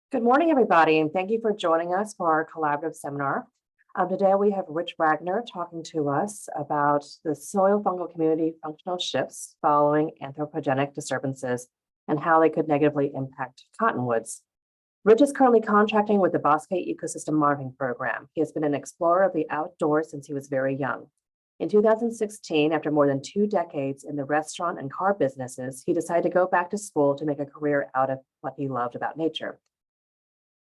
Good morning, everybody, and thank you for joining us for our collaborative seminar. Today we have Rich Wagner talking to us about the soil fungal community functional shifts following anthropogenic disturbances and how they could negatively impact cottonwoods. Rich is currently contracting with the Bosque Ecosystem Monitoring Program. He has been an explorer of the outdoors since he was very young. In 2016, after more than 2 decades in the restaurant and car businesses, he decided to go back to school to make a career out of what he loved about nature.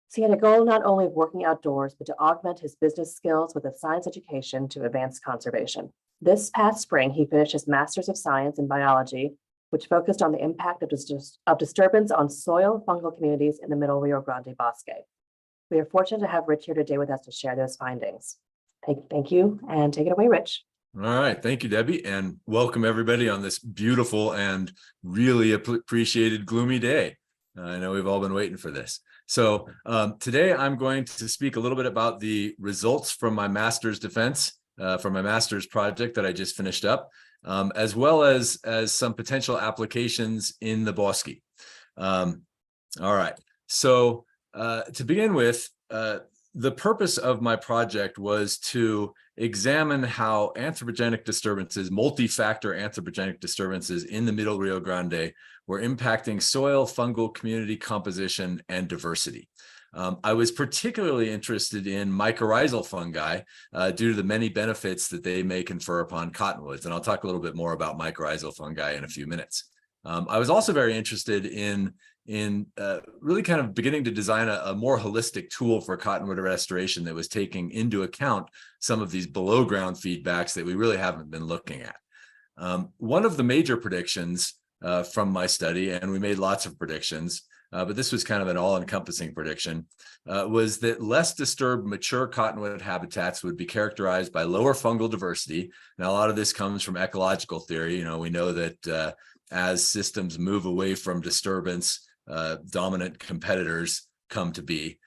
So he had a goal not only of working outdoors, but to augment his business skills with a science education to advance conservation. This past spring, he finished his Master's of Science in Biology, which focused on the impact of disturbance on soil fungal communities in the Middle Rio Grande Bosque. We are fortunate to have Rich here today with us to share those findings. Thank you, and take it away, Rich. All right. Thank you, Debbie, and welcome everybody on this beautiful and really appreciated gloomy day. I know we've all been waiting for this. So today I'm going to speak a little bit about the results from my master's defense, from my master's project that I just finished up, as well as some potential applications in the Bosque. All right. So to begin with, the purpose of my project was to examine how anthropogenic disturbances, multi-factor anthropogenic disturbances in the Middle Rio Grande were impacting soil fungal community composition and diversity. I was particularly interested in mycorrhizal fungi due to the many benefits that they may confer upon cottonwoods. And I'll talk a little bit more about mycorrhizal fungi in a few minutes. I was also very interested in really kind of beginning to design a more holistic tool for cottonwood restoration that was taking into account some of these below ground feedbacks that we really haven't been looking at. One of the major predictions from my study, and we made lots of predictions, but this was kind of an all-encompassing prediction, was that less disturbed mature cottonwood habitats would be characterized by lower fungal diversity. Now, a lot of this comes from ecological theory. We know that as systems move away from disturbance, dominant competitors come to be.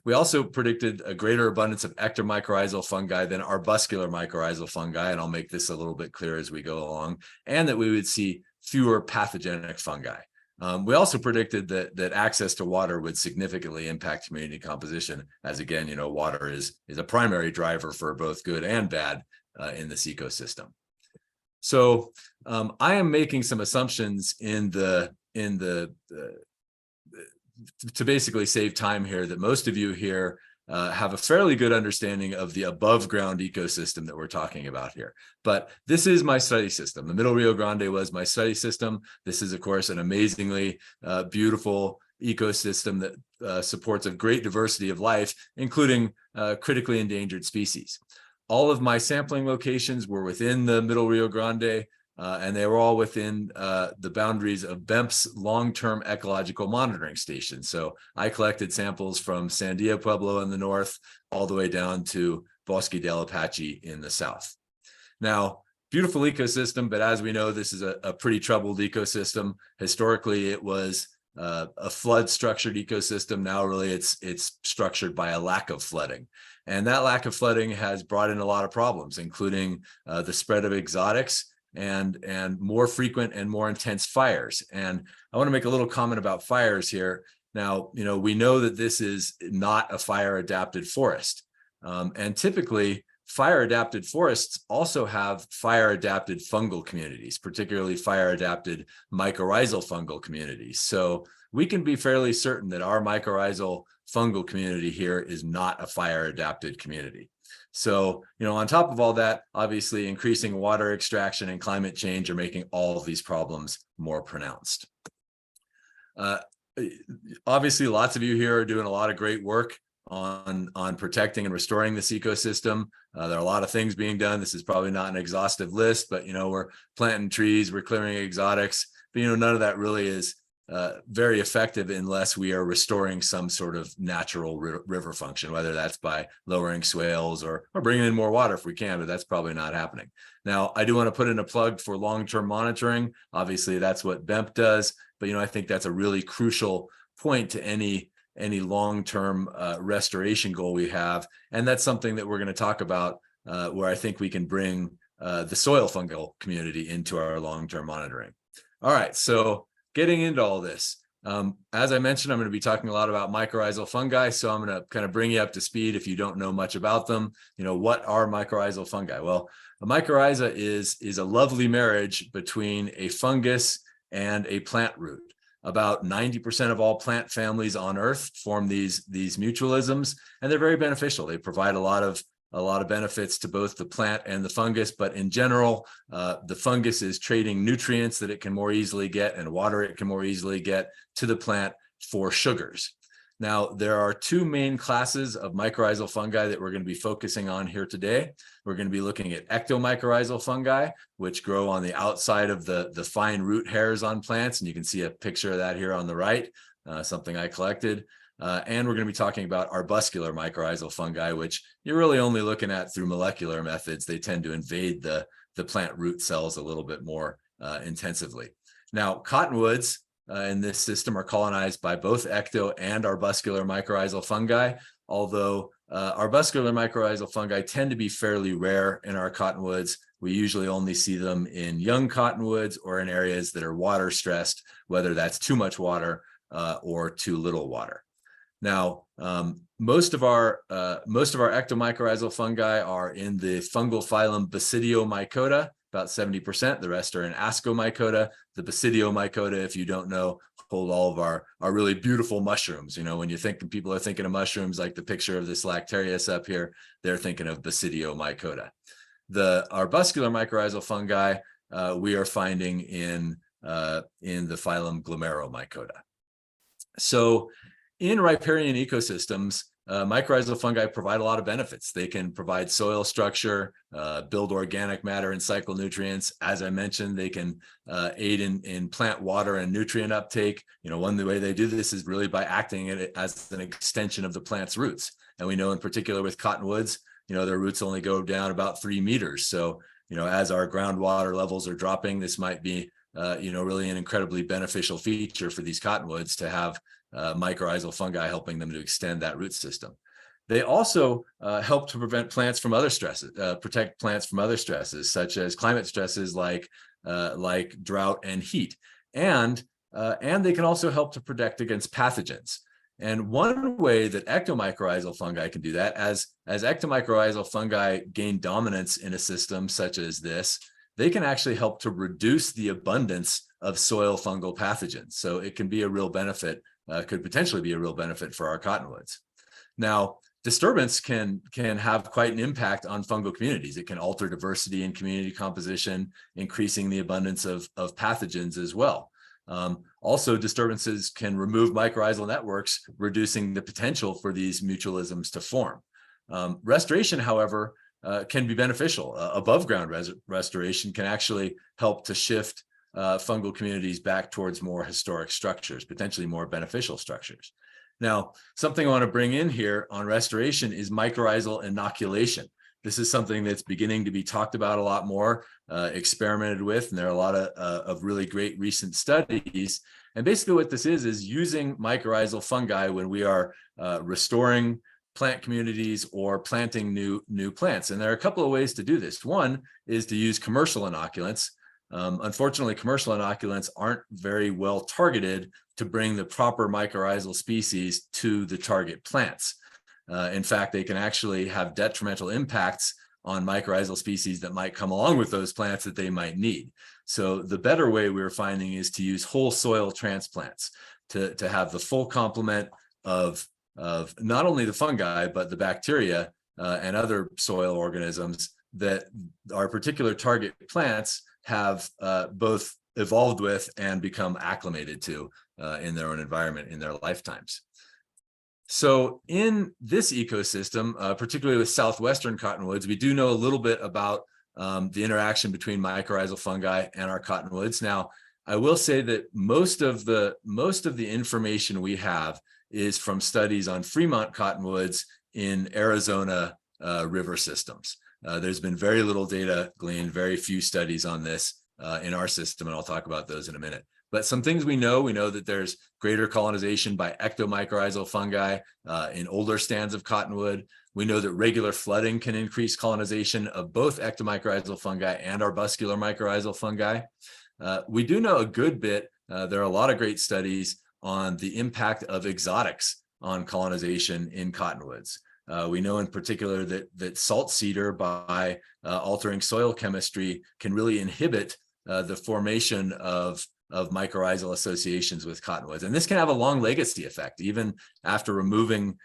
We also predicted a greater abundance of ectomycorrhizal fungi than arbuscular mycorrhizal fungi, and I'll make this a little bit clearer as we go along, and that we would see fewer pathogenic fungi. We also predicted that access to water would significantly impact community composition, as again, water is a primary driver for both good and bad in this ecosystem. So I am making some assumptions to basically save time here that most of you here have a fairly good understanding of the above ground ecosystem that we're talking about here. But this is my study system. The Middle Rio Grande was my study system. This is, of course, an amazingly beautiful ecosystem that supports a great diversity of life, including critically endangered species. All of my sampling locations were within the Middle Rio Grande, and they were all within the boundaries of BEMP's long-term ecological monitoring station. So I collected samples from Sandia Pueblo in the north, all the way down to Bosque del Apache in the south. Now, beautiful ecosystem, but as we know, this is a pretty troubled ecosystem. Historically, it was a flood-structured ecosystem. Now, really, it's structured by a lack of flooding. And that lack of flooding has brought in a lot of problems, including the spread of exotics and more frequent and more intense fires. And I want to make a little comment about fires here. Now, we know that this is not a fire-adapted forest. And typically, fire-adapted forests also have fire-adapted fungal communities, particularly fire-adapted mycorrhizal fungal communities. So we can be fairly certain that our mycorrhizal fungal community here is not a fire-adapted community. So, on top of all that, obviously increasing water extraction and climate change are making all of these problems more pronounced. Obviously, lots of you here are doing a lot of great work on protecting and restoring this ecosystem. There are a lot of things being done. This is probably not an exhaustive list, but, we're planting trees, we're clearing exotics, but, none of that really is very effective unless we are restoring some sort of natural river function, whether that's by lowering swales or bringing in more water if we can, but that's probably not happening. Now, I do want to put in a plug for long-term monitoring. Obviously, that's what BEMP does, but I think that's a really crucial point to any long-term restoration goal we have, and that's something that we're going to talk about where I think we can bring the soil fungal community into our long-term monitoring. All right, so getting into all this, As I mentioned, I'm going to be talking a lot about mycorrhizal fungi, so I'm going to kind of bring you up to speed if you don't know much about them. What are mycorrhizal fungi? Well, a mycorrhiza is a lovely marriage between a fungus and a plant root. About 90% of all plant families on Earth form these mutualisms, and they're very beneficial. They provide a lot of benefits to both the plant and the fungus, but in general, the fungus is trading nutrients that it can more easily get and water it can more easily get to the plant for sugars. Now, there are two main classes of mycorrhizal fungi that we're going to be focusing on here today. We're going to be looking at ectomycorrhizal fungi, which grow on the outside of the fine root hairs on plants. And you can see a picture of that here on the right, something I collected. And we're going to be talking about arbuscular mycorrhizal fungi, which you're really only looking at through molecular methods. They tend to invade the plant root cells a little bit more intensively. Now, cottonwoods in this system are colonized by both ecto and arbuscular mycorrhizal fungi, although arbuscular mycorrhizal fungi tend to be fairly rare in our cottonwoods. We usually only see them in young cottonwoods or in areas that are water stressed, whether that's too much water or too little water. Now, most of our ectomycorrhizal fungi are in the fungal phylum Basidiomycota, about 70%. The rest are in Ascomycota. The Basidiomycota, if you don't know, hold all of our really beautiful mushrooms. When people are thinking of mushrooms, like the picture of this Lactarius up here, they're thinking of Basidiomycota. The arbuscular mycorrhizal fungi we are finding in the phylum Glomeromycota. So, in riparian ecosystems, mycorrhizal fungi provide a lot of benefits. They can provide soil structure, build organic matter and cycle nutrients. As I mentioned, they can aid in plant water and nutrient uptake. One way they do this is really by acting as an extension of the plant's roots. And we know in particular with cottonwoods, their roots only go down about 3 meters. So, as our groundwater levels are dropping, this might be, really an incredibly beneficial feature for these cottonwoods to have mycorrhizal fungi helping them to extend that root system. They also help to protect plants from other stresses, such as climate stresses like drought and heat, and they can also help to protect against pathogens. And one way that ectomycorrhizal fungi can do that, as ectomycorrhizal fungi gain dominance in a system such as this, they can actually help to reduce the abundance of soil fungal pathogens. So it can be a real benefit. Could potentially be a real benefit for our cottonwoods. Now, disturbance can have quite an impact on fungal communities. It can alter diversity and community composition, increasing the abundance of pathogens as well. Also, disturbances can remove mycorrhizal networks, reducing the potential for these mutualisms to form. Restoration, however, can be beneficial. Above ground restoration can actually help to shift fungal communities back towards more historic structures, potentially more beneficial structures. Now, something I want to bring in here on restoration is mycorrhizal inoculation. This is something that's beginning to be talked about a lot more, experimented with, and there are a lot of really great recent studies. And basically what this is using mycorrhizal fungi when we are restoring plant communities or planting new plants. And there are a couple of ways to do this. One is to use commercial inoculants. Unfortunately, commercial inoculants aren't very well targeted to bring the proper mycorrhizal species to the target plants. In fact, they can actually have detrimental impacts on mycorrhizal species that might come along with those plants that they might need. So the better way we're finding is to use whole soil transplants to have the full complement of not only the fungi, but the bacteria and other soil organisms that our particular target plants have both evolved with and become acclimated to in their own environment in their lifetimes. So in this ecosystem, particularly with southwestern cottonwoods, we do know a little bit about the interaction between mycorrhizal fungi and our cottonwoods. Now, I will say that most of the information we have is from studies on Fremont cottonwoods in Arizona river systems. There's been very little data gleaned, very few studies on this in our system, and I'll talk about those in a minute. But some things we know that there's greater colonization by ectomycorrhizal fungi in older stands of cottonwood. We know that regular flooding can increase colonization of both ectomycorrhizal fungi and arbuscular mycorrhizal fungi. We do know a good bit. There are a lot of great studies on the impact of exotics on colonization in cottonwoods. We know in particular that salt cedar, by altering soil chemistry, can really inhibit the formation of mycorrhizal associations with cottonwoods. And this can have a long legacy effect. Even after removing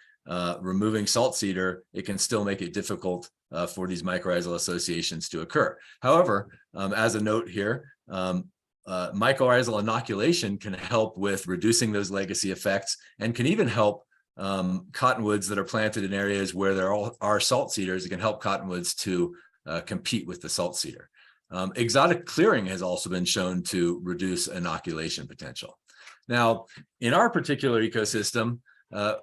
salt cedar, it can still make it difficult for these mycorrhizal associations to occur. However, as a note here, mycorrhizal inoculation can help with reducing those legacy effects and can even help cottonwoods that are planted in areas where there are salt cedars. It can help cottonwoods to compete with the salt cedar. Exotic clearing has also been shown to reduce inoculation potential. Now, in our particular ecosystem,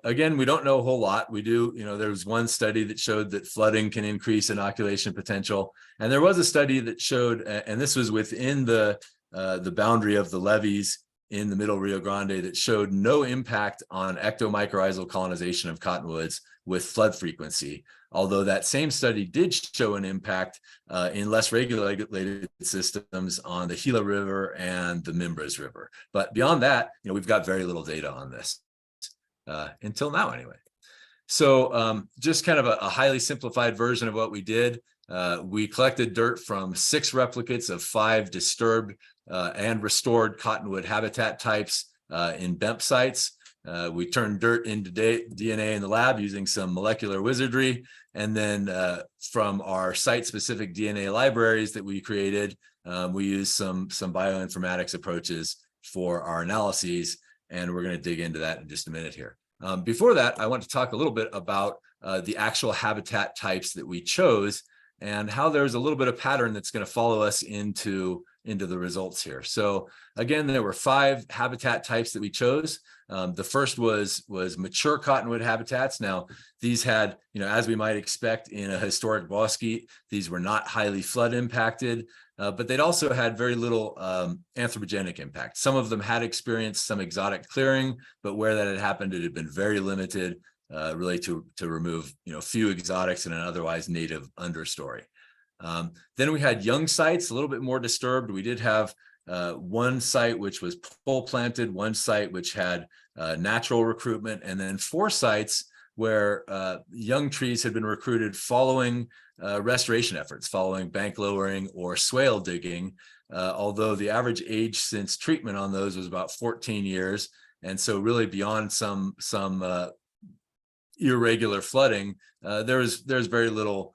again, we don't know a whole lot. We do, there was one study that showed that flooding can increase inoculation potential. And there was a study that showed, and this was within the boundary of the levees in the middle Rio Grande, that showed no impact on ectomycorrhizal colonization of cottonwoods with flood frequency. Although that same study did show an impact in less regulated systems on the Gila River and the Mimbres River. But beyond that, we've got very little data on this until now anyway. So just kind of a highly simplified version of what we did. We collected dirt from 6 replicates of 5 disturbed and restored cottonwood habitat types in BEMP sites. We turned dirt into DNA in the lab using some molecular wizardry. And then from our site-specific DNA libraries that we created, we used some bioinformatics approaches for our analyses. And we're going to dig into that in just a minute here. Before that, I want to talk a little bit about the actual habitat types that we chose and how there's a little bit of pattern that's going to follow us into the results here. So again, there were 5 habitat types that we chose. The first was mature cottonwood habitats. Now, these had, as we might expect in a historic bosque, these were not highly flood impacted, but they'd also had very little anthropogenic impact. Some of them had experienced some exotic clearing, but where that had happened, it had been very limited, really to remove, few exotics in an otherwise native understory. Then we had young sites, a little bit more disturbed. We did have one site which was pole planted, one site which had natural recruitment, and then 4 sites where young trees had been recruited following restoration efforts, following bank lowering or swale digging, although the average age since treatment on those was about 14 years. And so really beyond some irregular flooding, there's very little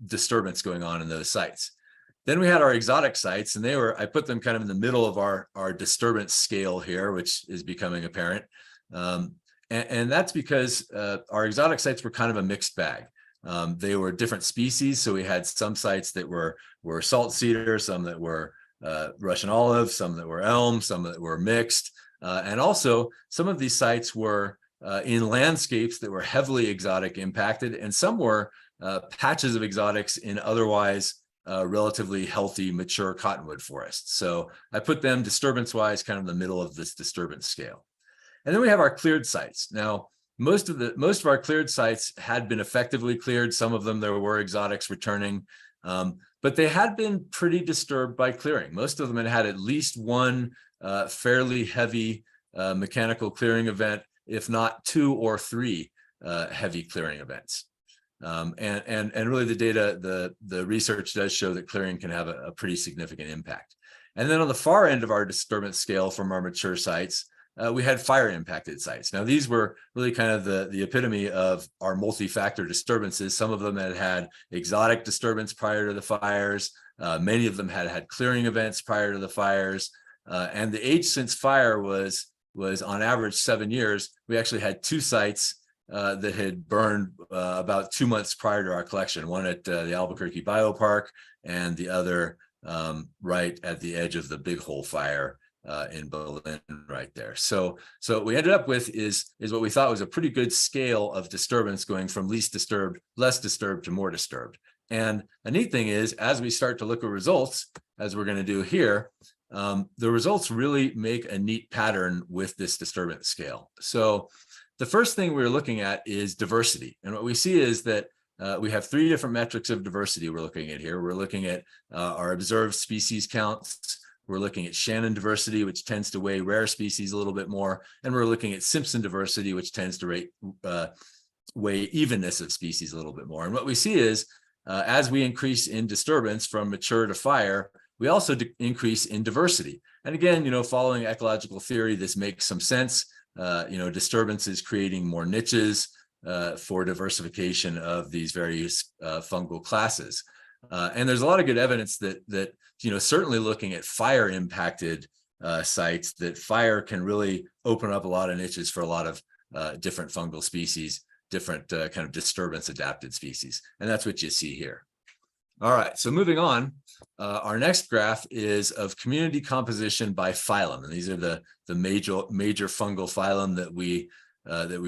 disturbance going on in those sites. Then we had our exotic sites, and I put them kind of in the middle of our disturbance scale here, which is becoming apparent. And that's because our exotic sites were kind of a mixed bag. They were different species. So we had some sites that were salt cedar, some that were Russian olive, some that were elm, some that were mixed. And also some of these sites were in landscapes that were heavily exotic impacted, and some were patches of exotics in otherwise relatively healthy, mature cottonwood forests. So I put them disturbance-wise kind of in the middle of this disturbance scale. And then we have our cleared sites. Now, most of our cleared sites had been effectively cleared. Some of them, there were exotics returning, but they had been pretty disturbed by clearing. Most of them had had at least one fairly heavy mechanical clearing event, if not 2 or 3 heavy clearing events. And really the data, the research does show that clearing can have a pretty significant impact. And then on the far end of our disturbance scale from our mature sites, we had fire impacted sites. Now, these were really kind of the epitome of our multi-factor disturbances. Some of them had exotic disturbance prior to the fires. Many of them had clearing events prior to the fires. And the age since fire was on average 7 years. We actually had 2 sites that had burned about 2 months prior to our collection, one at the Albuquerque Biopark and the other right at the edge of the Big Hole Fire in Berlin right there. So what we ended up with is what we thought was a pretty good scale of disturbance, going from least disturbed, less disturbed to more disturbed. And a neat thing is, as we start to look at results, as we're going to do here, the results really make a neat pattern with this disturbance scale. So the first thing we're looking at is diversity. And what we see is that we have 3 different metrics of diversity we're looking at here. We're looking at our observed species counts, We're looking at Shannon diversity, which tends to weigh rare species a little bit more. And we're looking at Simpson diversity, which tends to weigh evenness of species a little bit more. And what we see is as we increase in disturbance from mature to fire, we also increase in diversity. And again, following ecological theory, this makes some sense. Disturbance is creating more niches for diversification of these various fungal classes. And there's a lot of good evidence that certainly looking at fire impacted sites, that fire can really open up a lot of niches for a lot of different fungal species, different kind of disturbance adapted species. And that's what you see here. All right, so moving on, our next graph is of community composition by phylum. And these are the major fungal phylum that we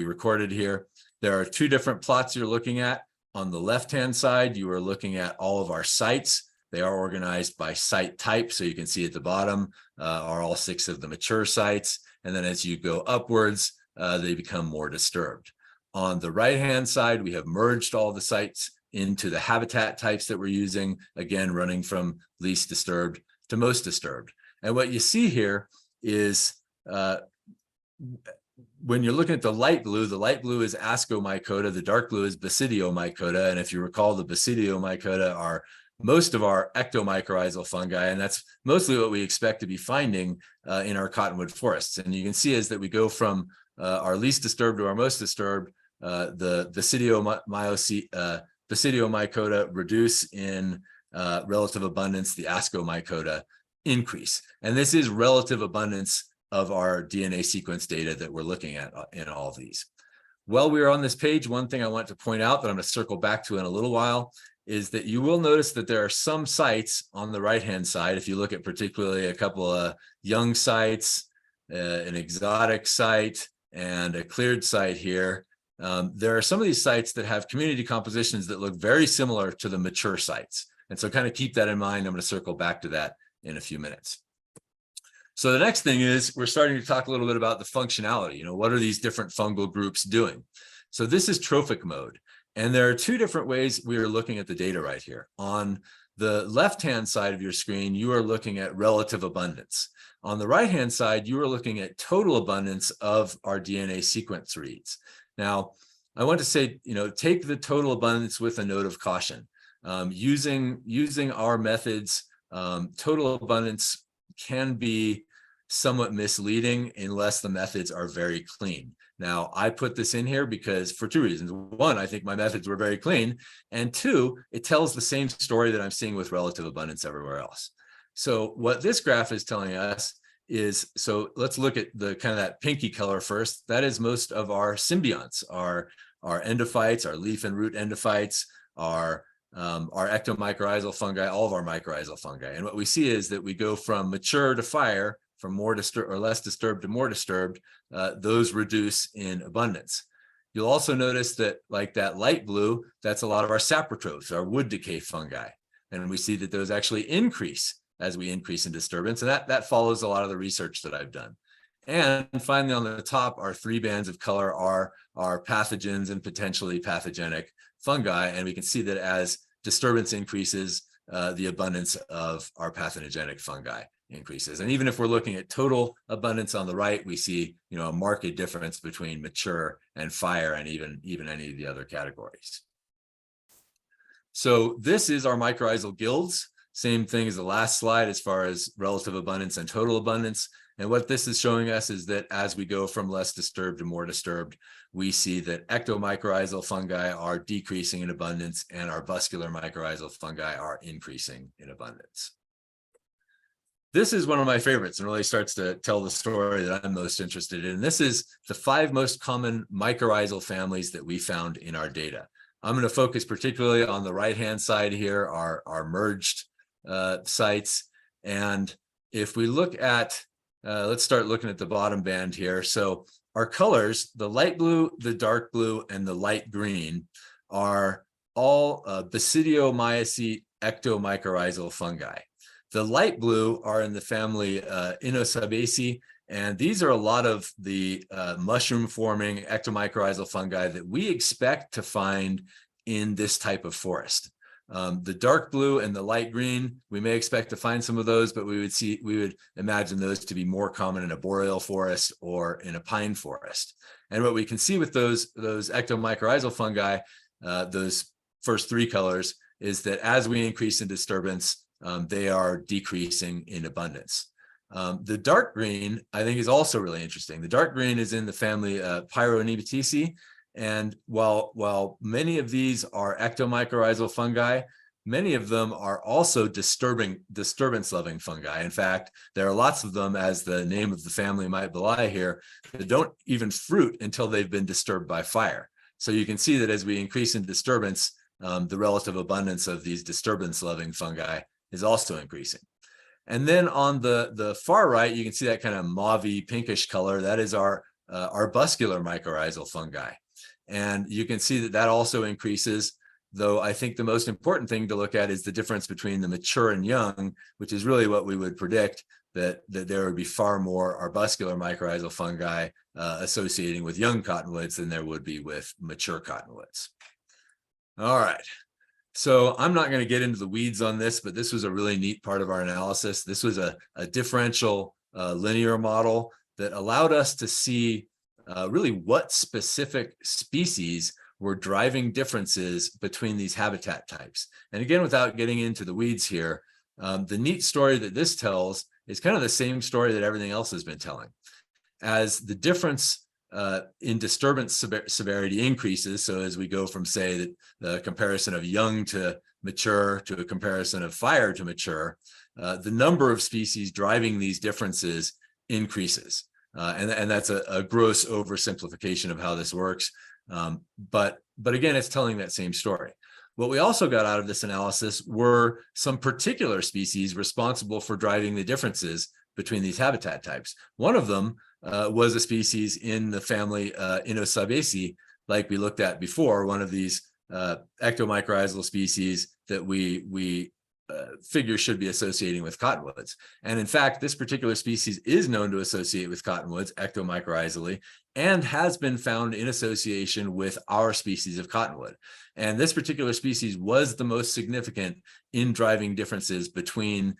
recorded here. There are two different plots you're looking at. On the left-hand side, you are looking at all of our sites. They are organized by site type. So you can see at the bottom are all 6 of the mature sites. And then as you go upwards, they become more disturbed. On the right-hand side, we have merged all the sites into the habitat types that we're using, again, running from least disturbed to most disturbed. And what you see here is when you're looking at the light blue is Ascomycota, the dark blue is Basidiomycota. And if you recall, the Basidiomycota are most of our ectomycorrhizal fungi, and that's mostly what we expect to be finding in our cottonwood forests. And you can see as that we go from our least disturbed to our most disturbed, the Basidiomycota reduce in relative abundance, the Ascomycota increase. And this is relative abundance of our DNA sequence data that we're looking at in all of these. While we're on this page, one thing I want to point out that I'm going to circle back to in a little while is that you will notice that there are some sites on the right-hand side. If you look at particularly a couple of young sites, an exotic site, and a cleared site here, there are some of these sites that have community compositions that look very similar to the mature sites. And so kind of keep that in mind. I'm going to circle back to that in a few minutes. So the next thing is we're starting to talk a little bit about the functionality. What are these different fungal groups doing? So this is trophic mode. And there are two different ways we are looking at the data right here. On the left-hand side of your screen, you are looking at relative abundance. On the right-hand side, you are looking at total abundance of our DNA sequence reads. Now, I want to say, take the total abundance with a note of caution. Using our methods, total abundance can be somewhat misleading unless the methods are very clean. Now, I put this in here because for two reasons. One, I think my methods were very clean. And two, it tells the same story that I'm seeing with relative abundance everywhere else. So what this graph is telling us is, so let's look at the kind of that pinky color first. That is most of our symbionts, our endophytes, our leaf and root endophytes, our ectomycorrhizal fungi, all of our mycorrhizal fungi. And what we see is that we go from mature to fire, from more disturbed or less disturbed to more disturbed, those reduce in abundance. You'll also notice that like that light blue, that's a lot of our saprotrophs, our wood decay fungi. And we see that those actually increase as we increase in disturbance. And that follows a lot of the research that I've done. And finally, on the top, our 3 bands of color are pathogens and potentially pathogenic fungi. And we can see that as disturbance increases, the abundance of our pathogenic fungi increases. And even if we're looking at total abundance on the right, we see a marked difference between mature and fire and even any of the other categories. So this is our mycorrhizal guilds. Same thing as the last slide as far as relative abundance and total abundance. And what this is showing us is that as we go from less disturbed to more disturbed, we see that ectomycorrhizal fungi are decreasing in abundance and our vascular mycorrhizal fungi are increasing in abundance. This is one of my favorites and really starts to tell the story that I'm most interested in. This is the 5 most common mycorrhizal families that we found in our data. I'm going to focus particularly on the right-hand side here, our merged sites. And if we look at, let's start looking at the bottom band here. So our colors, the light blue, the dark blue, and the light green are all Basidiomycete ectomycorrhizal fungi. The light blue are in the family Inosabaceae, and these are a lot of the mushroom-forming ectomycorrhizal fungi that we expect to find in this type of forest. The dark blue and the light green, we may expect to find some of those, but we would imagine those to be more common in a boreal forest or in a pine forest. And what we can see with those ectomycorrhizal fungi, those first three colors, is that as we increase in disturbance, they are decreasing in abundance. The dark green, I think, is also really interesting. The dark green is in the family Pyronebaticeae. And while many of these are ectomycorrhizal fungi, many of them are also disturbance-loving fungi. In fact, there are lots of them, as the name of the family might belie here, that don't even fruit until they've been disturbed by fire. So you can see that as we increase in disturbance, the relative abundance of these disturbance-loving fungi is also increasing. And then on the far right, you can see that kind of mauve-y pinkish color. That is our arbuscular mycorrhizal fungi. And you can see that that also increases, though I think the most important thing to look at is the difference between the mature and young, which is really what we would predict, that there would be far more arbuscular mycorrhizal fungi associating with young cottonwoods than there would be with mature cottonwoods. All right. So I'm not going to get into the weeds on this, but this was a really neat part of our analysis. This was a differential linear model that allowed us to see really what specific species were driving differences between these habitat types. And again, without getting into the weeds here, the neat story that this tells is kind of the same story that everything else has been telling. As the difference in disturbance severity increases, so as we go from, say, that the comparison of young to mature to a comparison of fire to mature, the number of species driving these differences increases. And that's a gross oversimplification of how this works. But again, it's telling that same story. What we also got out of this analysis were some particular species responsible for driving the differences between these habitat types. One of them was a species in the family Inosabaceae, like we looked at before, one of these ectomycorrhizal species that we figure should be associating with cottonwoods. And in fact, this particular species is known to associate with cottonwoods ectomycorrhizally and has been found in association with our species of cottonwood. And this particular species was the most significant in driving differences between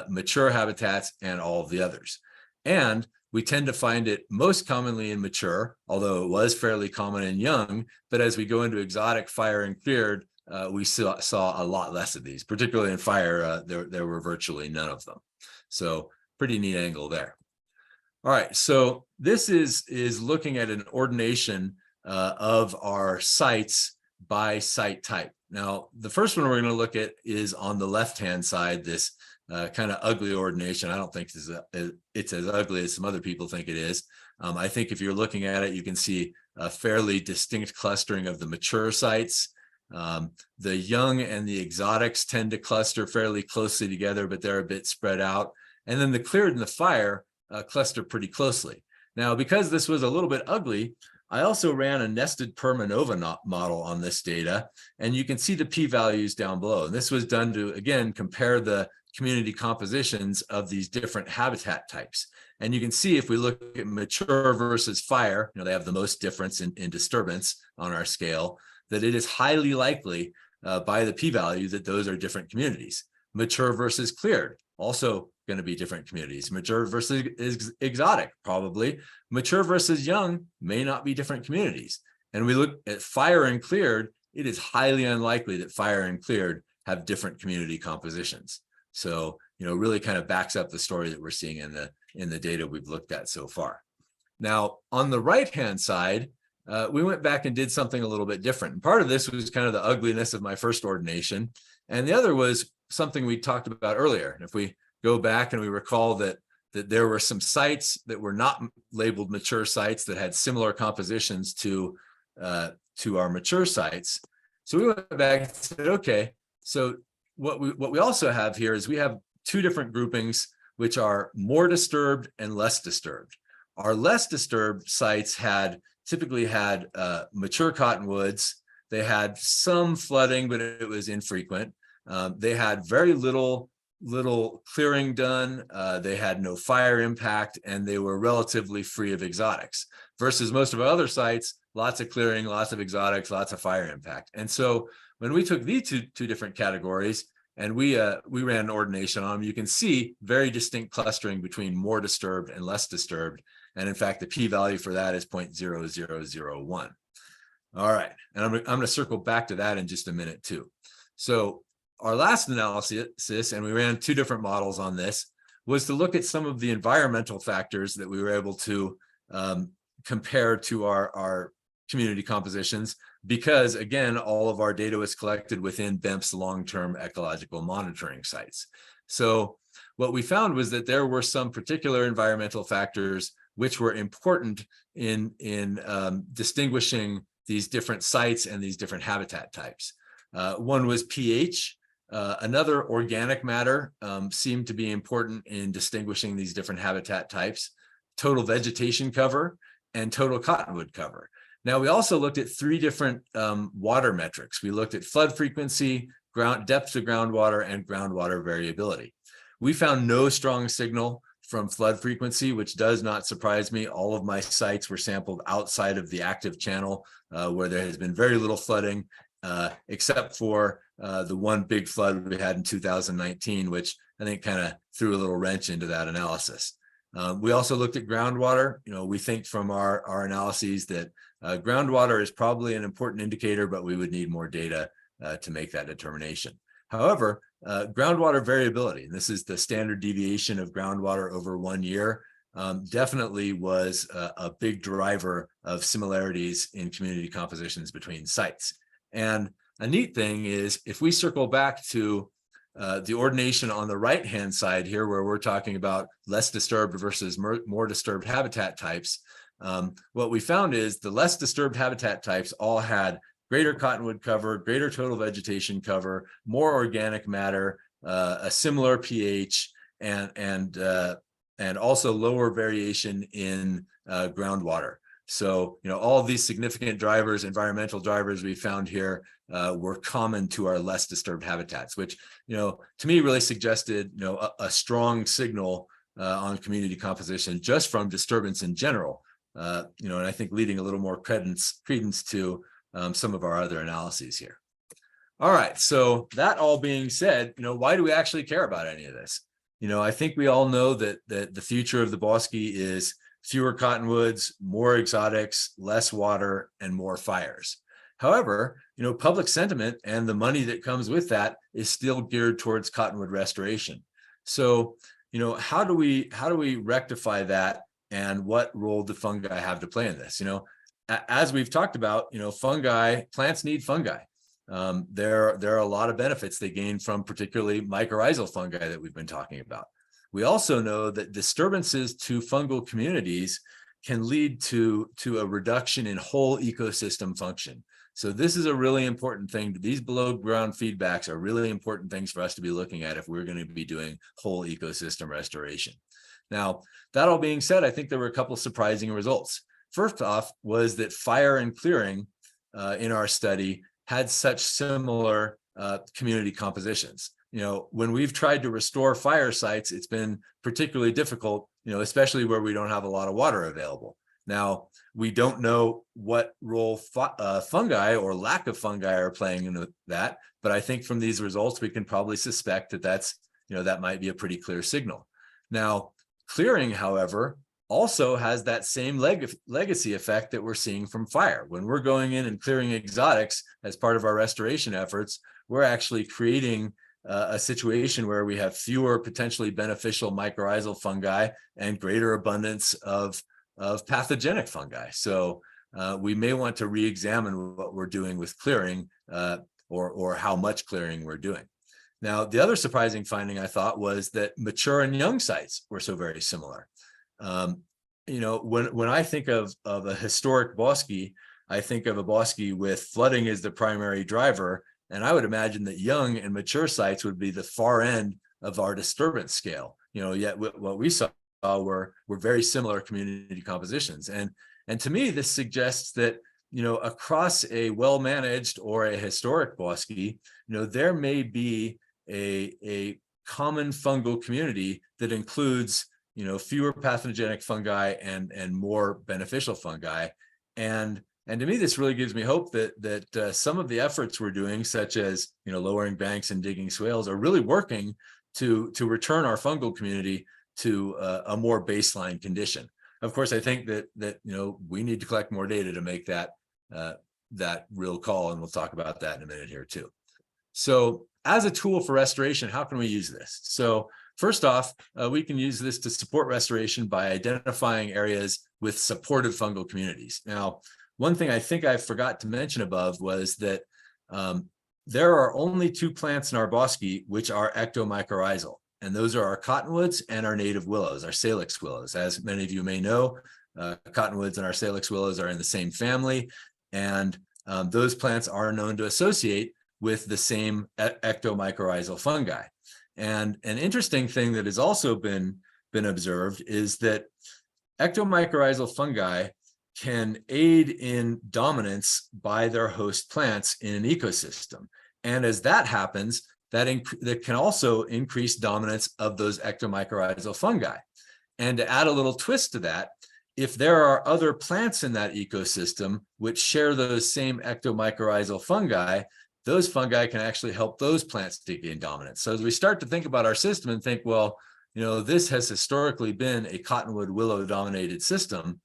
mature habitats and all of the others. And we tend to find it most commonly in mature, although it was fairly common in young. But as we go into exotic, fire, and cleared, we saw a lot less of these, particularly in fire. There were virtually none of them. So pretty neat angle there. All right, so this is looking at an ordination of our sites by site type. Now, the first one we're going to look at is on the left-hand side, this kind of ugly ordination. I don't think it's as ugly as some other people think it is. I think if you're looking at it, you can see a fairly distinct clustering of the mature sites. The young and the exotics tend to cluster fairly closely together, but they're a bit spread out. And then the cleared and the fire cluster pretty closely. Now, because this was a little bit ugly, I also ran a nested Permanova model on this data, and you can see the p-values down below. And this was done to, again, compare the community compositions of these different habitat types. And you can see if we look at mature versus fire, they have the most difference in disturbance on our scale, that it is highly likely by the p-value that those are different communities. Mature versus cleared, also going to be different communities. Mature versus exotic, probably. Mature versus young may not be different communities. And we look at fire and cleared, it is highly unlikely that fire and cleared have different community compositions. So, really kind of backs up the story that we're seeing in the data we've looked at so far. Now, on the right-hand side, we went back and did something a little bit different. And part of this was kind of the ugliness of my first ordination. And the other was something we talked about earlier. And if we go back and we recall that there were some sites that were not labeled mature sites that had similar compositions to our mature sites. So we went back and said, okay, so what we also have here is we have two different groupings, which are more disturbed and less disturbed. Our less disturbed sites typically had mature cottonwoods. They had some flooding, but it was infrequent. They had very little clearing done. They had no fire impact, and they were relatively free of exotics. Versus most of our other sites, lots of clearing, lots of exotics, lots of fire impact. And so when we took these two different categories and we ran an ordination on them, you can see very distinct clustering between more disturbed and less disturbed. And in fact, the p-value for that is 0.0001. All right, and I'm going to circle back to that in just a minute too. So our last analysis, and we ran two different models on this, was to look at some of the environmental factors that we were able to compare to our community compositions, because again, all of our data was collected within BEMP's long-term ecological monitoring sites. So what we found was that there were some particular environmental factors which were important in distinguishing these different sites and these different habitat types. One was pH. Another, organic matter, seemed to be important in distinguishing these different habitat types: total vegetation cover and total cottonwood cover. Now, we also looked at three different water metrics. We looked at flood frequency, depth to groundwater, and groundwater variability. We found no strong signal from flood frequency, which does not surprise me. All of my sites were sampled outside of the active channel, where there has been very little flooding, except for the one big flood we had in 2019, which I think kind of threw a little wrench into that analysis. We also looked at groundwater. We think from our analyses that groundwater is probably an important indicator, but we would need more data to make that determination. However, groundwater variability, and this is the standard deviation of groundwater over 1 year, definitely was a big driver of similarities in community compositions between sites. And a neat thing is, if we circle back to the ordination on the right-hand side here, where we're talking about less disturbed versus more disturbed habitat types, what we found is the less disturbed habitat types all had greater cottonwood cover, greater total vegetation cover, more organic matter, a similar pH, and also lower variation in groundwater. So, all of these significant drivers, environmental drivers we found here, were common to our less disturbed habitats, which, to me really suggested, a strong signal on community composition just from disturbance in general. And I think leading a little more credence to some of our other analyses here. All right, so that all being said, why do we actually care about any of this? I think we all know that the future of the Bosque is fewer cottonwoods, more exotics, less water, and more fires. However, public sentiment and the money that comes with that is still geared towards cottonwood restoration. So, how do we rectify that, and what role do fungi have to play in this? As we've talked about, plants need fungi. There are a lot of benefits they gain from particularly mycorrhizal fungi that we've been talking about. We also know that disturbances to fungal communities can lead to a reduction in whole ecosystem function. So this is a really important thing. These below ground feedbacks are really important things for us to be looking at if we're going to be doing whole ecosystem restoration. Now, that all being said, I think there were a couple of surprising results. First off was that fire and clearing in our study had such similar community compositions. When we've tried to restore fire sites, it's been particularly difficult, especially where we don't have a lot of water available. Now, we don't know what role fungi or lack of fungi are playing in that, but I think from these results, we can probably suspect that that might be a pretty clear signal. Now, clearing, however, also has that same legacy effect that we're seeing from fire. When we're going in and clearing exotics as part of our restoration efforts, we're actually creating a situation where we have fewer potentially beneficial mycorrhizal fungi and greater abundance of pathogenic fungi. So we may want to re-examine what we're doing with clearing or how much clearing we're doing. Now, the other surprising finding I thought was that mature and young sites were so very similar. When I think of a historic bosque, I think of a bosque with flooding as the primary driver, and I would imagine that young and mature sites would be the far end of our disturbance scale. Yet what we saw were very similar community compositions, and to me this suggests that across a well-managed or a historic bosque, there may be a common fungal community that includes fewer pathogenic fungi and more beneficial fungi, and And to me, this really gives me hope that some of the efforts we're doing, such as lowering banks and digging swales, are really working to return our fungal community to a more baseline condition. Of course, I think that we need to collect more data to make that real call, and we'll talk about that in a minute here too. So, as a tool for restoration, how can we use this? So, first off, we can use this to support restoration by identifying areas with supportive fungal communities. Now, one thing I think I forgot to mention above was that there are only two plants in our bosque which are ectomycorrhizal, and those are our cottonwoods and our native willows, our salix willows. As many of you may know, cottonwoods and our salix willows are in the same family, and those plants are known to associate with the same ectomycorrhizal fungi. And an interesting thing that has also been observed is that ectomycorrhizal fungi can aid in dominance by their host plants in an ecosystem. And as that happens, that can also increase dominance of those ectomycorrhizal fungi. And to add a little twist to that, if there are other plants in that ecosystem which share those same ectomycorrhizal fungi, those fungi can actually help those plants to gain dominance. So as we start to think about our system and think, well, this has historically been a cottonwood willow dominated system,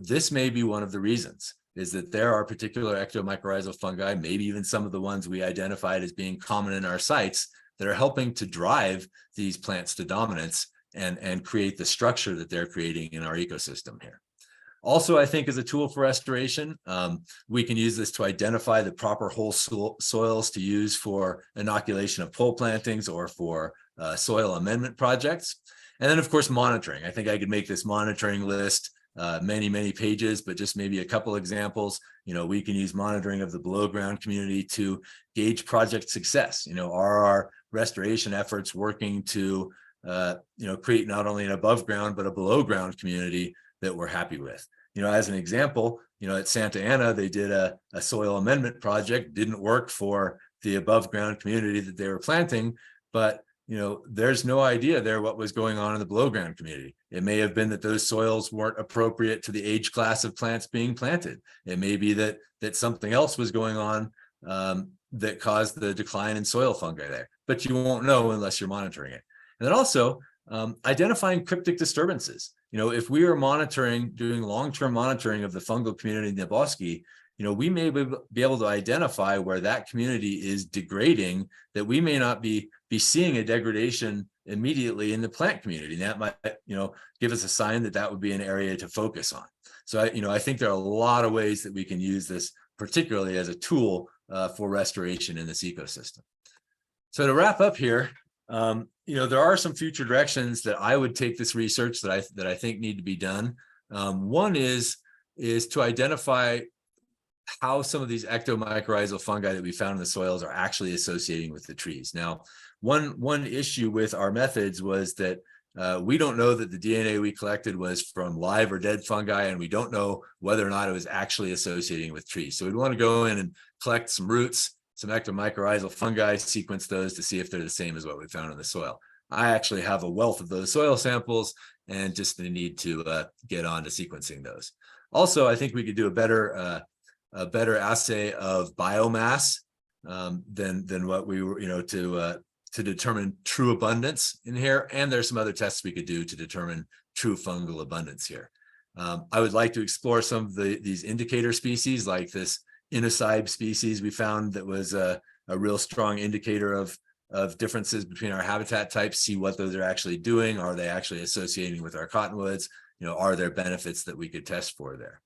this may be one of the reasons, is that there are particular ectomycorrhizal fungi, maybe even some of the ones we identified as being common in our sites, that are helping to drive these plants to dominance and create the structure that they're creating in our ecosystem here. Also, I think as a tool for restoration, we can use this to identify the proper whole soils to use for inoculation of pole plantings or for soil amendment projects. And then, of course, monitoring. I think I could make this monitoring list many pages, but just maybe a couple examples. We can use monitoring of the below ground community to gauge project success. Are our restoration efforts working to create not only an above ground but a below ground community that we're happy with? As an example, at Santa Ana, they did a soil amendment project. Didn't work for the above ground community that they were planting, but there's no idea there what was going on in the below ground community. It may have been that those soils weren't appropriate to the age class of plants being planted. It may be that something else was going on that caused the decline in soil fungi there, but you won't know unless you're monitoring it. And then also identifying cryptic disturbances. If we are doing long-term monitoring of the fungal community in the bosque, we may be able to identify where that community is degrading, that we may not be seeing a degradation immediately in the plant community. And that might, give us a sign that would be an area to focus on. So, I think there are a lot of ways that we can use this, particularly as a tool for restoration in this ecosystem. So to wrap up here, there are some future directions that I would take this research that I think need to be done. One is to identify how some of these ectomycorrhizal fungi that we found in the soils are actually associating with the trees. Now, one issue with our methods was that we don't know that the DNA we collected was from live or dead fungi, and we don't know whether or not it was actually associating with trees. So we'd want to go in and collect some roots, some ectomycorrhizal fungi, sequence those to see if they're the same as what we found in the soil. I actually have a wealth of those soil samples and just the need to get on to sequencing those. Also, I think we could do a better assay of biomass than what we were, to determine true abundance in here. And there's some other tests we could do to determine true fungal abundance here. I would like to explore some of these indicator species, like this Inocybe species we found that was a real strong indicator of differences between our habitat types, see what those are actually doing. Are they actually associating with our cottonwoods? Are there benefits that we could test for there?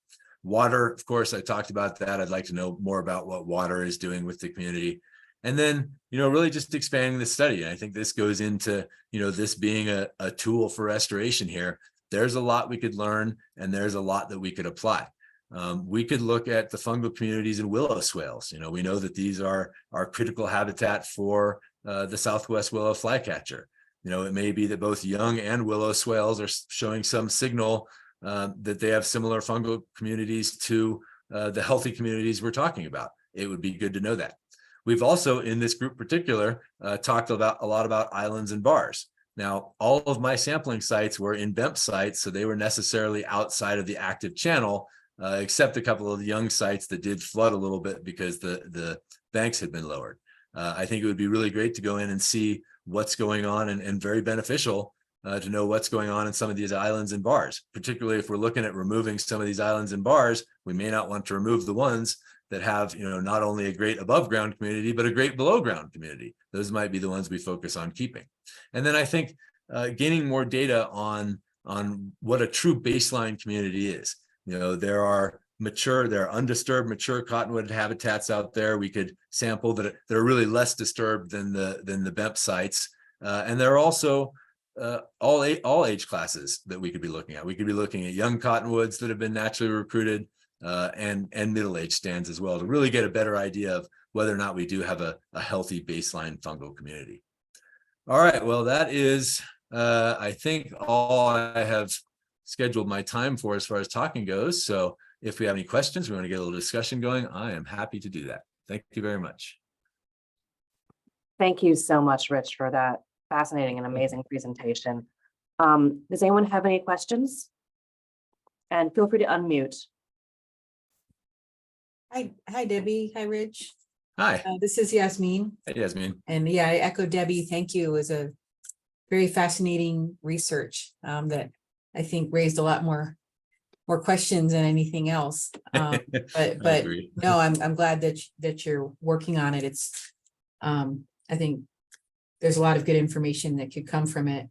Water, of course, I talked about that. I'd like to know more about what water is doing with the community. And then, really just expanding the study. And I think this goes into, this being a tool for restoration here. There's a lot we could learn, and there's a lot that we could apply. We could look at the fungal communities in willow swales. We know that these are critical habitat for the southwest willow flycatcher. It may be that both young and willow swales are showing some signal that they have similar fungal communities to the healthy communities we're talking about. It would be good to know that. We've also, in this group particular, talked a lot about islands and bars. Now, all of my sampling sites were in BEMP sites, so they were necessarily outside of the active channel, except a couple of young sites that did flood a little bit because the banks had been lowered. I think it would be really great to go in and see what's going on, and very beneficial to know what's going on in some of these islands and bars, particularly if we're looking at removing some of these islands and bars. We may not want to remove the ones that have, not only a great above ground community, but a great below ground community. Those might be the ones we focus on keeping. And then I think gaining more data on what a true baseline community is. There are undisturbed mature cottonwood habitats out there we could sample that are really less disturbed than the BEMP sites. And there are also all age classes that we could be looking at. We could be looking at young cottonwoods that have been naturally recruited, and middle-aged stands as well, to really get a better idea of whether or not we do have a healthy baseline fungal community. All right, well, that is, I think, all I have scheduled my time for as far as talking goes. So if we have any questions, we want to get a little discussion going, I am happy to do that. Thank you very much. Thank you so much, Rich, for that fascinating and amazing presentation. Does anyone have any questions? And feel free to unmute. Hi, Debbie. Hi, Rich. Hi. This is Yasmin. Hey, Yasmin. And yeah, I echo Debbie. Thank you. It was a very fascinating research that I think raised a lot more questions than anything else. But no, I'm glad that you're working on it. It's I think there's a lot of good information that could come from it.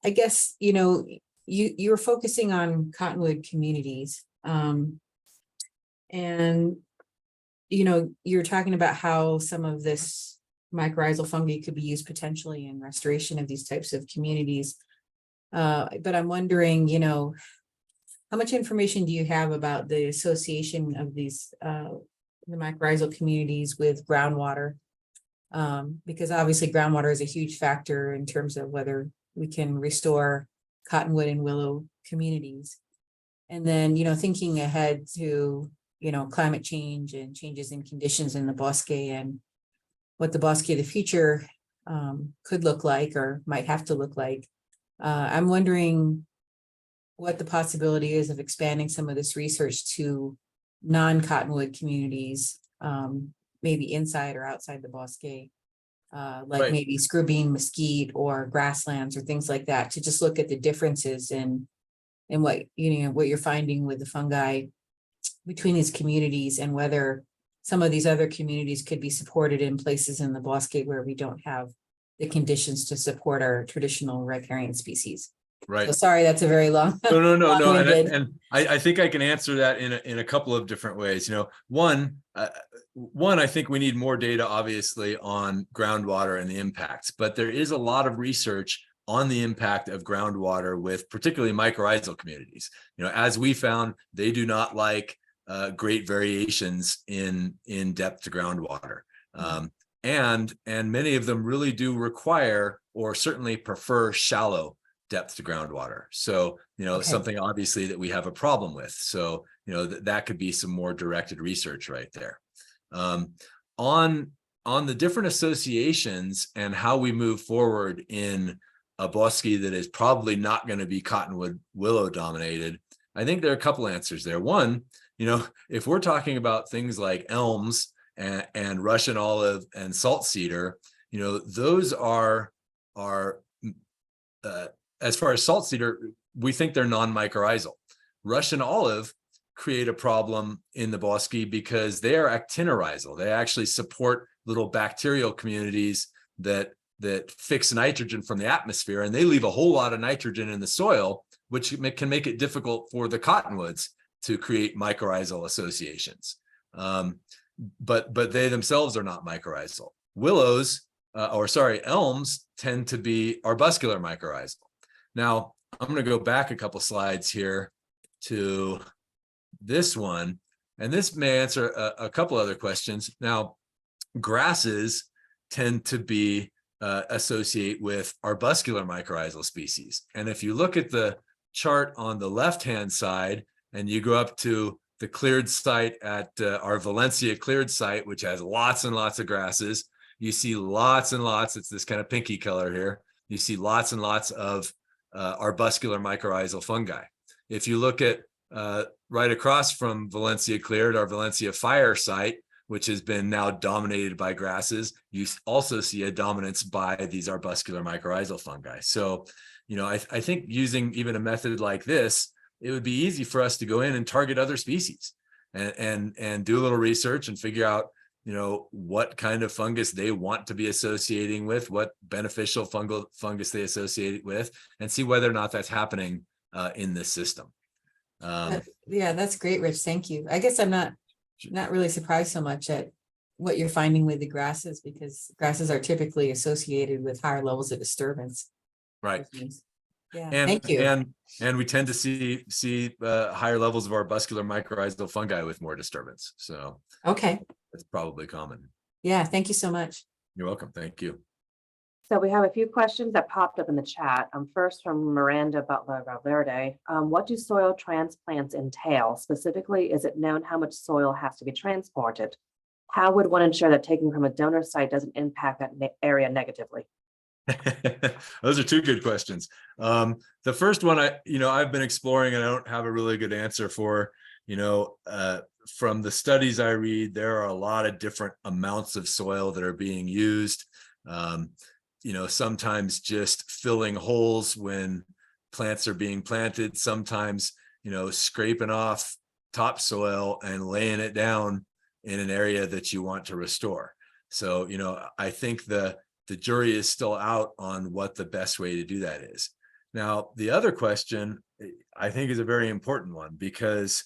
I guess you're focusing on cottonwood communities, and you're talking about how some of this mycorrhizal fungi could be used potentially in restoration of these types of communities. But I'm wondering, how much information do you have about the association of these the mycorrhizal communities with groundwater? Because obviously groundwater is a huge factor in terms of whether we can restore cottonwood and willow communities. And then, thinking ahead to climate change and changes in conditions in the Bosque, and what the Bosque of the future could look like or might have to look like. I'm wondering what the possibility is of expanding some of this research to non-cottonwood communities, maybe inside or outside the Bosque, like Right. maybe scrubbean, mesquite, or grasslands or things like that, to just look at the differences in what what you're finding with the fungi between these communities, and whether some of these other communities could be supported in places in the Bosque where we don't have the conditions to support our traditional riparian species. Right. So sorry, that's a very long. No. long-winded. And I think I can answer that in a couple of different ways. One, I think we need more data, obviously, on groundwater and the impacts, but there is a lot of research on the impact of groundwater with particularly mycorrhizal communities. As we found, they do not like great variations in depth to groundwater. And many of them really do require, or certainly prefer, shallow depth to groundwater. So, Okay. something obviously that we have a problem with. So, that could be some more directed research right there. On the different associations and how we move forward in a bosque that is probably not going to be cottonwood willow dominated, I think there are a couple answers there. One, if we're talking about things like elms and Russian olive and salt cedar, those are as far as salt cedar, we think they're non-mycorrhizal. Russian olive create a problem in the bosque because they are actinorhizal. They actually support little bacterial communities that fix nitrogen from the atmosphere, and they leave a whole lot of nitrogen in the soil, which can make it difficult for the cottonwoods to create mycorrhizal associations. But they themselves are not mycorrhizal. Elms tend to be arbuscular mycorrhizal. Now, I'm going to go back a couple slides here to this one, and this may answer a couple other questions. Now, grasses tend to be associate with arbuscular mycorrhizal species. And if you look at the chart on the left-hand side, and you go up to the cleared site at our Valencia cleared site, which has lots and lots of grasses, you see lots and lots, it's this kind of pinky color here, you see lots and lots of arbuscular mycorrhizal fungi. If you look at right across from Valencia Cleared, our Valencia fire site, which has been now dominated by grasses, you also see a dominance by these arbuscular mycorrhizal fungi. So, I think using even a method like this, it would be easy for us to go in and target other species and do a little research and figure out, what kind of fungus they want to be associating with, what beneficial fungus they associate it with, and see whether or not that's happening in this system. Yeah, that's great, Rich. Thank you. I guess I'm not really surprised so much at what you're finding with the grasses, because grasses are typically associated with higher levels of disturbance. Right. Yeah, And thank you. and we tend to see higher levels of arbuscular mycorrhizal fungi with more disturbance. So Okay. it's probably common. Yeah, thank you so much. You're welcome. Thank you. So we have a few questions that popped up in the chat. First from Miranda Butler Valverde. What do soil transplants entail? Specifically, is it known how much soil has to be transported? How would one ensure that taking from a donor site doesn't impact that area negatively? Those are two good questions. The first one, I've been exploring and I don't have a really good answer for. From the studies I read, there are a lot of different amounts of soil that are being used. Sometimes just filling holes when plants are being planted, sometimes, scraping off topsoil and laying it down in an area that you want to restore. So, I think the jury is still out on what the best way to do that is. Now, the other question I think is a very important one, because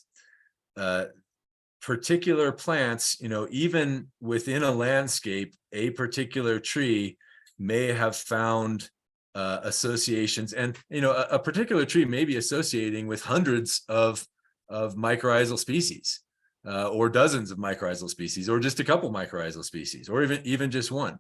particular plants, even within a landscape, a particular tree may have found associations, and a particular tree may be associating with hundreds of mycorrhizal species, or dozens of mycorrhizal species, or just a couple mycorrhizal species, or even just one.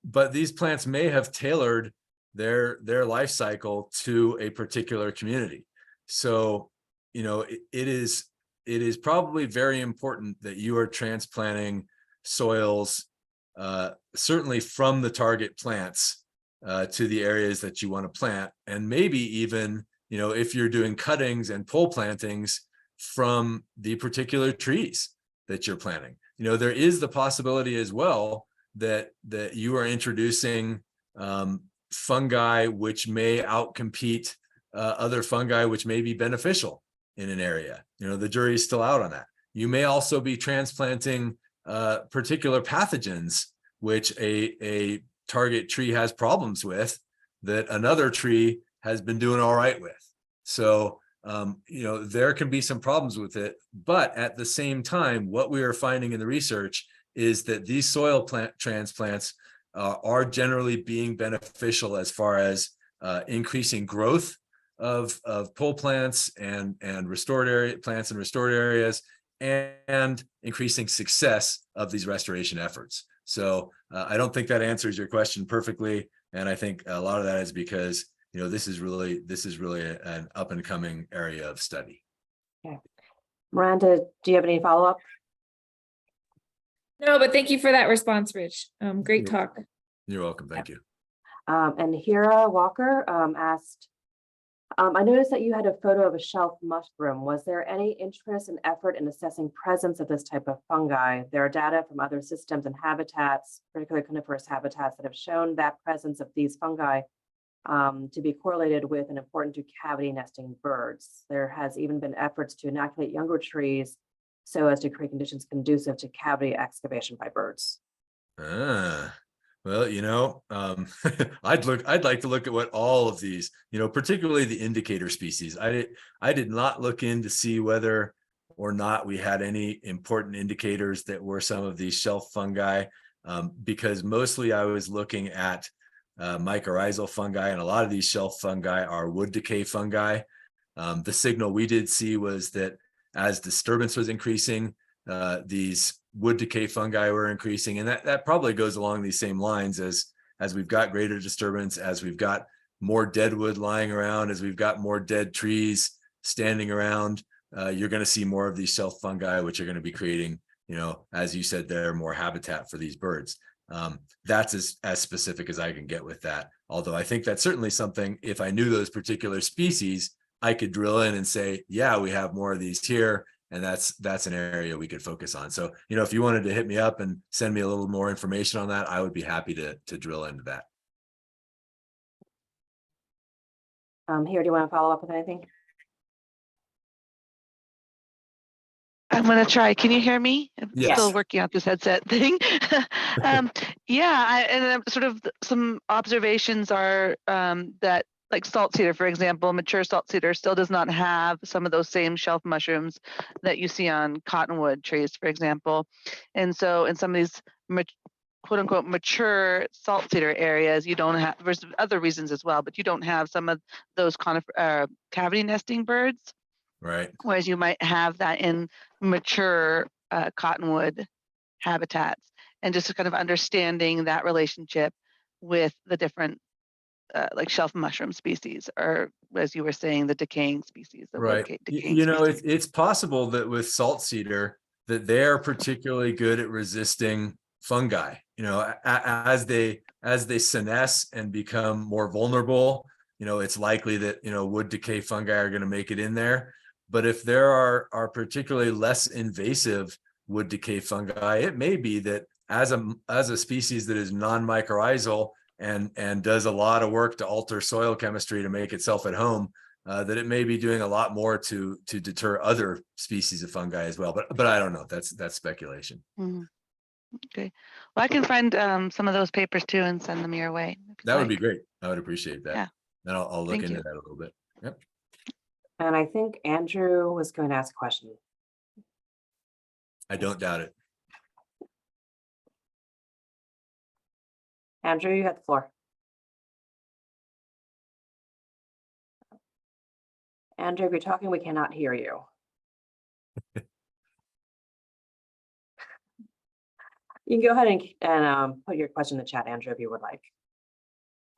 But these plants may have tailored their life cycle to a particular community. So, it is probably very important that you are transplanting soils, certainly from the target plants to the areas that you want to plant, and maybe even, if you're doing cuttings and pole plantings, from the particular trees that you're planting. There is the possibility as well that you are introducing fungi which may outcompete other fungi which may be beneficial in an area. The jury is still out on that. You may also be transplanting particular pathogens which a target tree has problems with that another tree has been doing all right with. So there can be some problems with it, but at the same time, what we are finding in the research is that these soil plant transplants are generally being beneficial as far as increasing growth of pole plants and restored area plants and restored areas, and increasing success of these restoration efforts. So I don't think that answers your question perfectly, and I think a lot of that is because this is really an up and coming area of study. Okay. Miranda, do you have any follow-up? No, but thank you for that response, Rich. Great talk. You're welcome. Thank you. And Hira Walker asked, I noticed that you had a photo of a shelf mushroom. Was there any interest and effort in assessing presence of this type of fungi? There are data from other systems and habitats, particularly coniferous habitats, that have shown that presence of these fungi to be correlated with and important to cavity nesting birds. There has even been efforts to inoculate younger trees so as to create conditions conducive to cavity excavation by birds. Well, I'd like to look at what all of these, particularly the indicator species. I did not look in to see whether or not we had any important indicators that were some of these shelf fungi, because mostly I was looking at mycorrhizal fungi, and a lot of these shelf fungi are wood decay fungi. The signal we did see was that as disturbance was increasing, these wood decay fungi were increasing, and that probably goes along these same lines as we've got greater disturbance, as we've got more dead wood lying around, as we've got more dead trees standing around, you're going to see more of these shelf fungi, which are going to be creating, as you said, there more habitat for these birds. That's as specific as I can get with that. Although I think that's certainly something, if I knew those particular species, I could drill in and say, yeah, we have more of these here. And that's an area we could focus on. So, if you wanted to hit me up and send me a little more information on that, I would be happy to drill into that. Here, do you want to follow up with anything? I'm going to try. Can you hear me? I'm Yes. still working out this headset thing. And sort of some observations are that, like salt cedar, for example, mature salt cedar still does not have some of those same shelf mushrooms that you see on cottonwood trees, for example. And so in some of these quote unquote mature salt cedar areas, you don't have, there's other reasons as well, but you don't have some of those cavity nesting birds. Right. Whereas you might have that in mature cottonwood habitats, and just kind of understanding that relationship with the different like shelf mushroom species, or as you were saying, the decaying species. Right. It's possible that with salt cedar that they're particularly good at resisting fungi. As they senesce and become more vulnerable, it's likely that wood decay fungi are going to make it in there. But if there are particularly less invasive wood decay fungi, it may be that as a species that is non-mycorrhizal and does a lot of work to alter soil chemistry to make itself at home, that it may be doing a lot more to deter other species of fungi as well. But I don't know. That's speculation. Mm-hmm. Okay. Well, I can find some of those papers too and send them your way. That would be great. I would appreciate that. Yeah. And I'll look into that a little bit. Yep. And I think Andrew was going to ask a question. I don't doubt it. Andrew, you have the floor. Andrew, if you're talking, we cannot hear you. You can go ahead and put your question in the chat, Andrew, if you would like.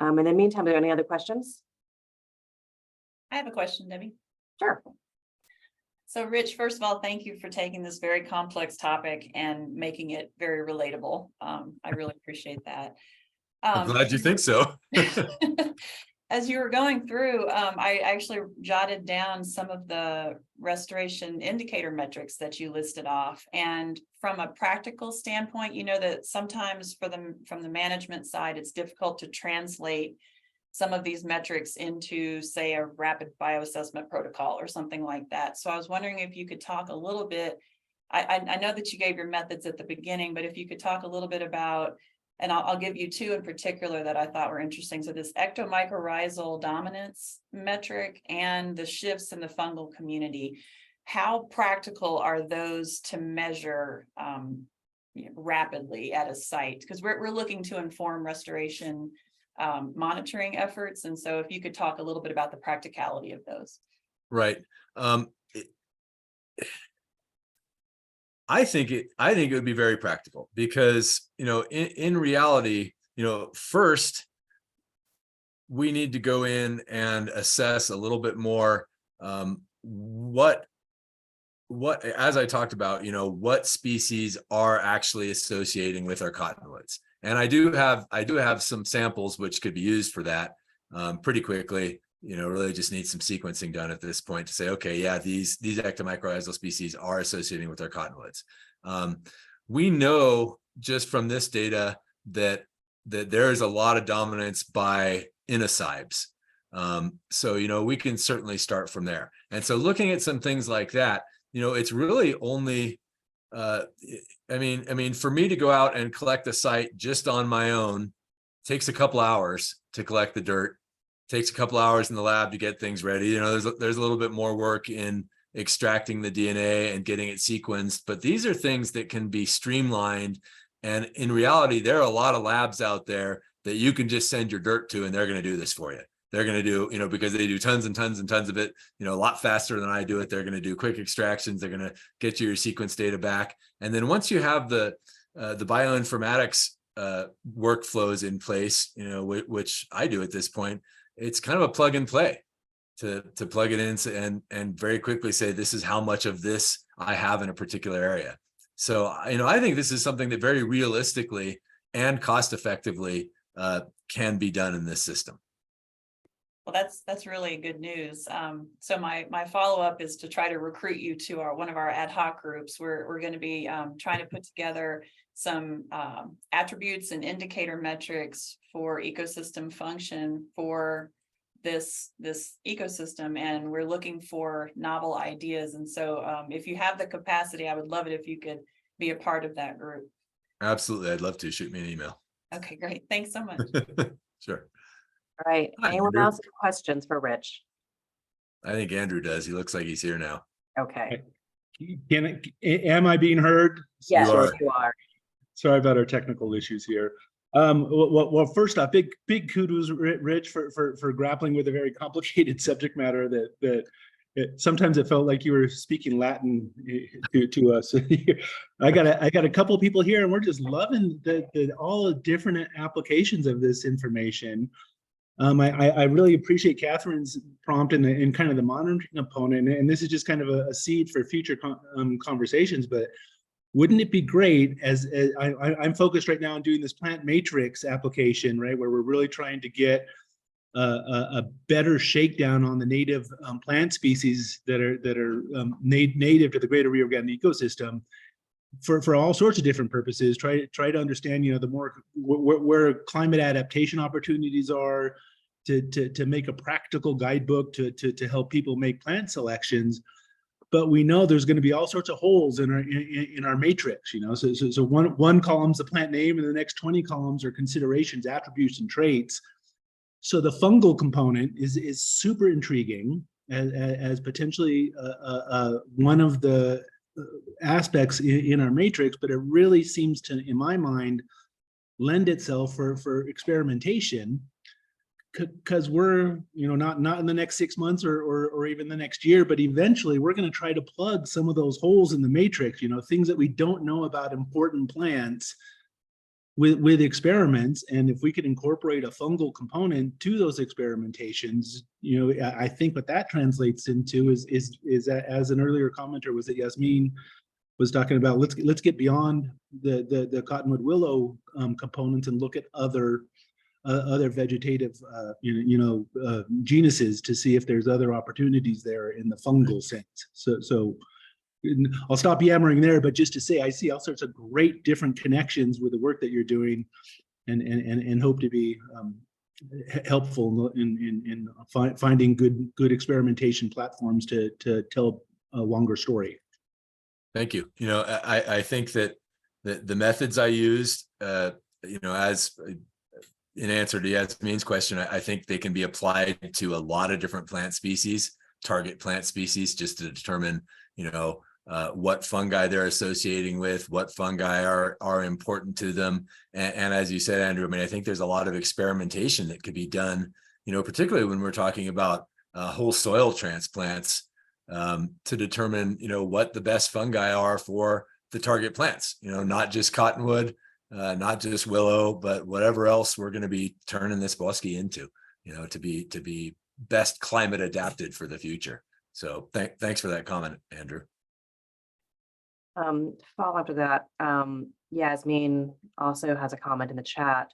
In the meantime, are there any other questions? I have a question, Debbie. Sure. So Rich, first of all, thank you for taking this very complex topic and making it very relatable. I really appreciate that. I'm glad you think so. As you were going through, I actually jotted down some of the restoration indicator metrics that you listed off. And from a practical standpoint, that sometimes from the management side, it's difficult to translate some of these metrics into, say, a rapid bioassessment protocol or something like that. So I was wondering if you could talk a little bit. I know that you gave your methods at the beginning, but if you could talk a little bit about, and I'll give you two in particular that I thought were interesting. So this ectomycorrhizal dominance metric and the shifts in the fungal community. How practical are those to measure rapidly at a site? Because we're looking to inform restoration monitoring efforts. And so if you could talk a little bit about the practicality of those. Right. I think it would be very practical because, in reality, first we need to go in and assess a little bit more what, as I talked about, what species are actually associating with our cottonwoods. And I do have some samples which could be used for that pretty quickly. Really just need some sequencing done at this point to say, okay, yeah, these ectomycorrhizal species are associating with our cottonwoods. We know just from this data that there is a lot of dominance by inosibes. So, we can certainly start from there. And so looking at some things like that, it's really only, I mean, for me to go out and collect a site just on my own takes a couple hours to collect the dirt. Takes a couple hours in the lab to get things ready. There's a little bit more work in extracting the DNA and getting it sequenced, but these are things that can be streamlined. And in reality, there are a lot of labs out there that you can just send your dirt to, and they're going to do this for you. They're going to do, because they do tons and tons and tons of it, a lot faster than I do it. They're going to do quick extractions. They're going to get you your sequence data back. And then once you have the bioinformatics workflows in place, which I do at this point, it's kind of a plug and play to plug it in and very quickly say, this is how much of this I have in a particular area. So, I think this is something that very realistically and cost effectively can be done in this system. Well, that's really good news. So my follow-up is to try to recruit you to one of our ad hoc groups. We're going to be trying to put together some attributes and indicator metrics for ecosystem function for this ecosystem, and we're looking for novel ideas. And so if you have the capacity, I would love it if you could be a part of that group. Absolutely. I'd love to. Shoot me an email. Okay, great. Thanks so much. Sure. All right, Hi, anyone Andrew. else have questions for Rich? I think Andrew does. He looks like he's here now. Okay, Am I being heard? yes, are. you are. Sorry about our technical issues here. Well, first off, big kudos, Rich, for grappling with a very complicated subject matter that sometimes it felt like you were speaking Latin to us. I got a couple of people here, and we're just loving all the different applications of this information. I really appreciate Catherine's prompt and kind of the monitoring component, and this is just kind of a seed for future conversations. But wouldn't it be great, as I'm focused right now on doing this plant matrix application, right, where we're really trying to get a better shakedown on the native plant species that are native to the greater Rio Grande ecosystem, for all sorts of different purposes. Try to understand, the more where climate adaptation opportunities are, to make a practical guidebook to help people make plant selections. But we know there's going to be all sorts of holes in our matrix, So one column's the plant name, and the next 20 columns are considerations, attributes, and traits. So the fungal component is super intriguing as potentially one of the aspects in our matrix, but it really seems to, in my mind, lend itself for experimentation, because we're not in the next 6 months or even the next year, but eventually we're going to try to plug some of those holes in the matrix, things that we don't know about important plants with experiments. And if we could incorporate a fungal component to those experimentations, I think what that translates into is as an earlier commenter, was it Yasmin, was talking about, let's get beyond the cottonwood willow components and look at other vegetative genuses to see if there's other opportunities there in the fungal sense. So I'll stop yammering there, but just to say, I see all sorts of great different connections with the work that you're doing, and hope to be helpful in finding good experimentation platforms to tell a longer story. Thank you. I think that the methods I used, as in answer to Yasmin's question, I think they can be applied to a lot of different plant species, target plant species, just to determine, what fungi they're associating with, what fungi are important to them. And as you said, Andrew, I think there's a lot of experimentation that could be done, particularly when we're talking about whole soil transplants, to determine, what the best fungi are for the target plants, not just cottonwood, not just willow, but whatever else we're going to be turning this bosque into, to be best climate adapted for the future. So thanks for that comment, Andrew. Follow up to that, Yasmin also has a comment in the chat.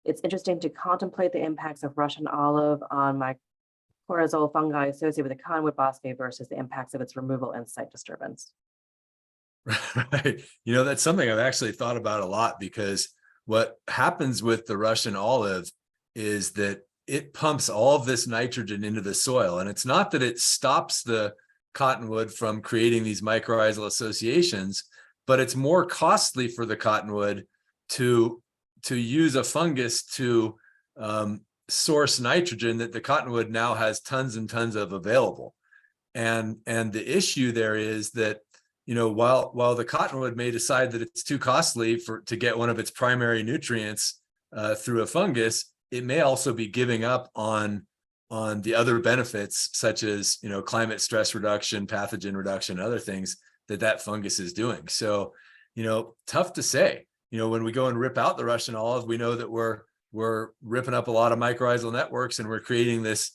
It's interesting to contemplate the impacts of Russian olive on mycorrhizal fungi associated with the cottonwood bosque versus the impacts of its removal and site disturbance. Right. That's something I've actually thought about a lot, because what happens with the Russian olive is that it pumps all of this nitrogen into the soil. And it's not that it stops the cottonwood from creating these mycorrhizal associations, but it's more costly for the cottonwood to use a fungus to source nitrogen that the cottonwood now has tons and tons of available. And the issue there is that, while the cottonwood may decide that it's too costly to get one of its primary nutrients through a fungus, it may also be giving up on the other benefits, such as, climate stress reduction, pathogen reduction, other things that fungus is doing. So, tough to say. When we go and rip out the Russian olive, we know that we're ripping up a lot of mycorrhizal networks, and we're creating this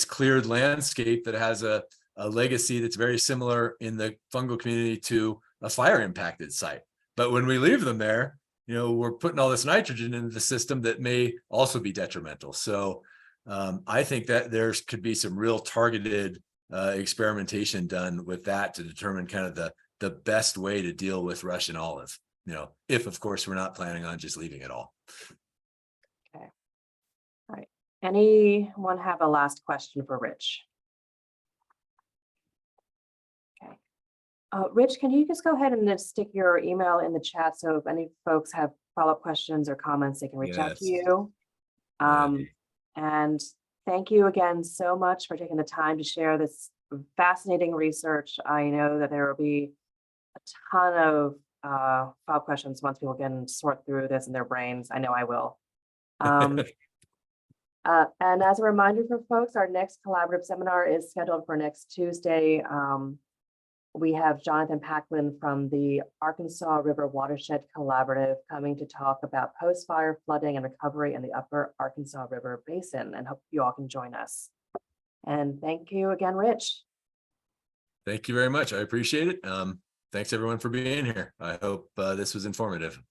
cleared landscape that has a legacy that's very similar in the fungal community to a fire impacted site. But when we leave them there, we're putting all this nitrogen into the system that may also be detrimental. So I think that there could be some real targeted experimentation done with that to determine kind of the best way to deal with Russian olive. You know, if of course we're not planning on just leaving it all. Anyone have a last question for Rich? Okay. Rich, can you just go ahead and just stick your email in the chat so if any folks have follow-up questions or comments, they can reach out to Yes. you. And thank you again so much for taking the time to share this fascinating research. I know that there will be a ton of follow-up questions once people can sort through this in their brains. I know I will. And as a reminder for folks, our next collaborative seminar is scheduled for next Tuesday. We have Jonathan Packlin from the Arkansas River Watershed Collaborative coming to talk about post-fire flooding and recovery in the upper Arkansas River Basin, and hope you all can join us. And thank you again, Rich. Thank you very much. I appreciate it. Thanks everyone for being here. I hope this was informative.